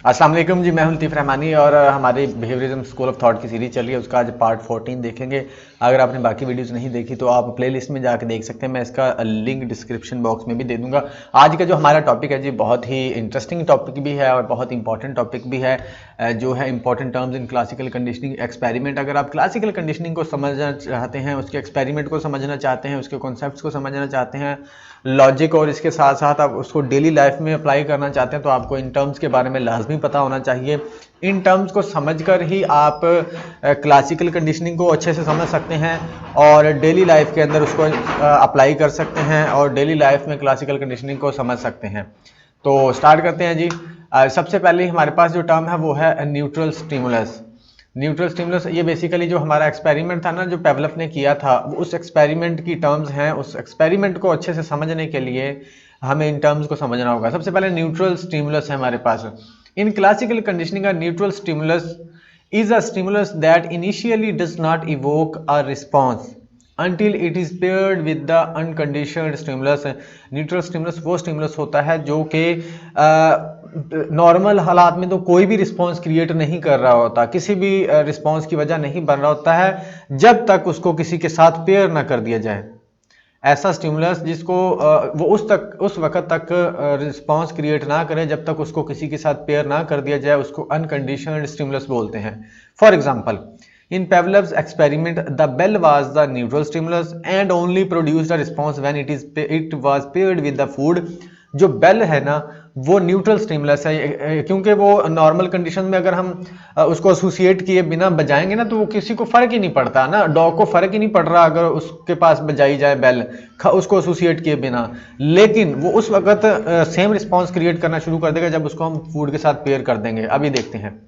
अस्सलाम वालेकुम जी, मैं हूं लतीफ़ रहमानी और हमारी बिहेवियरिज्म स्कूल ऑफ थॉट की सीरीज चल रही है। उसका आज पार्ट 14 देखेंगे। अगर आपने बाकी वीडियोस नहीं देखी तो आप प्लेलिस्ट में जाकर देख सकते हैं, मैं इसका लिंक डिस्क्रिप्शन बॉक्स में भी दे दूंगा। आज का जो हमारा टॉपिक है जी, बहुत ही इंटरेस्टिंग टॉपिक भी है और बहुत इंपॉर्टेंट टॉपिक भी है, जो है important terms in classical conditioning experiment. अगर आप क्लासिकल कंडीशनिंग को समझना चाहते हैं, उसके एक्सपेरिमेंट को समझना चाहते हैं, उसके कॉन्सेप्ट्स को समझना चाहते हैं, लॉजिक, और इसके साथ साथ आप उसको डेली लाइफ में अप्लाई करना चाहते हैं, तो आपको इन टर्म्स के बारे में लाजमी पता होना चाहिए। इन टर्म्स को समझकर ही आप क्लासिकल कंडीशनिंग को अच्छे से समझ सकते हैं और डेली लाइफ के अंदर उसको अप्लाई कर सकते हैं और डेली लाइफ में क्लासिकल कंडीशनिंग को समझ सकते हैं। तो स्टार्ट करते हैं जी। सबसे पहले हमारे पास जो टर्म है वो है न्यूट्रल स्टिमुलस। न्यूट्रल स्टिमुलस, ये बेसिकली जो हमारा एक्सपेरिमेंट था ना, जो पेवलफ ने किया था, उस एक्सपेरिमेंट की टर्म्स हैं। उस एक्सपेरिमेंट को अच्छे से समझने के लिए हमें इन टर्म्स को समझना होगा। सबसे पहले न्यूट्रल स्टिमुलस है हमारे पास। In classical conditioning, a neutral stimulus is a stimulus that initially does not evoke a response until it is paired with the unconditioned stimulus। Neutral stimulus वो स्टिमुलस होता है जो कि नॉर्मल हालात में तो कोई भी रिस्पॉन्स क्रिएट नहीं कर रहा होता, किसी भी रिस्पॉन्स की वजह नहीं बन रहा होता है, जब तक उसको किसी के साथ पेयर ना कर दिया जाए। ऐसा स्टिमुलस जिसको वो उस वक्त तक रिस्पांस क्रिएट ना करे जब तक उसको किसी के साथ पेयर ना कर दिया जाए, उसको अनकंडीशनड स्टिमुलस बोलते हैं। For example, in Pavlov's experiment the bell was the neutral stimulus and only produced a response when it was paired with the food. जो बेल है ना, वो न्यूट्रल स्टिमुलस है, क्योंकि वो नॉर्मल कंडीशन में अगर हम उसको एसोसिएट किए बिना बजाएंगे ना, तो वो किसी को फर्क ही नहीं पड़ता ना, डॉग को फर्क ही नहीं पड़ रहा अगर उसके पास बजाई जाए बेल उसको एसोसिएट किए बिना। लेकिन वो उस वक्त सेम रिस्पॉन्स क्रिएट करना शुरू कर देगा जब उसको हम फूड के साथ पेयर कर देंगे। अभी देखते हैं।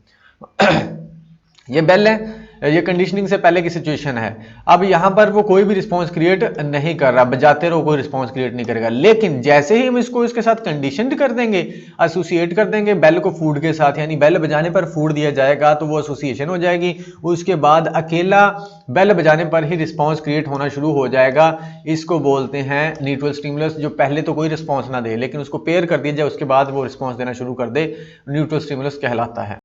ये बेल है, ये कंडीशनिंग से पहले की सिचुएशन है। अब यहां पर वो कोई भी रिस्पांस क्रिएट नहीं कर रहा, बजाते रहो कोई रिस्पांस क्रिएट नहीं करेगा। लेकिन जैसे ही हम इसको इसके साथ कंडीशनड कर देंगे, एसोसिएट कर देंगे बेल को फूड के साथ, यानी बेल बजाने पर फूड दिया जाएगा तो वो एसोसिएशन हो जाएगी। उसके बाद अकेला बेल बजाने पर ही रिस्पांस क्रिएट होना शुरू हो जाएगा। इसको बोलते हैं न्यूट्रल स्टिमुलस। जो पहले तो कोई रिस्पांस ना दे लेकिन उसको पेयर कर दिया जाए, उसके बाद वो रिस्पांस देना शुरू कर दे, न्यूट्रल स्टिमुलस कहलाता है।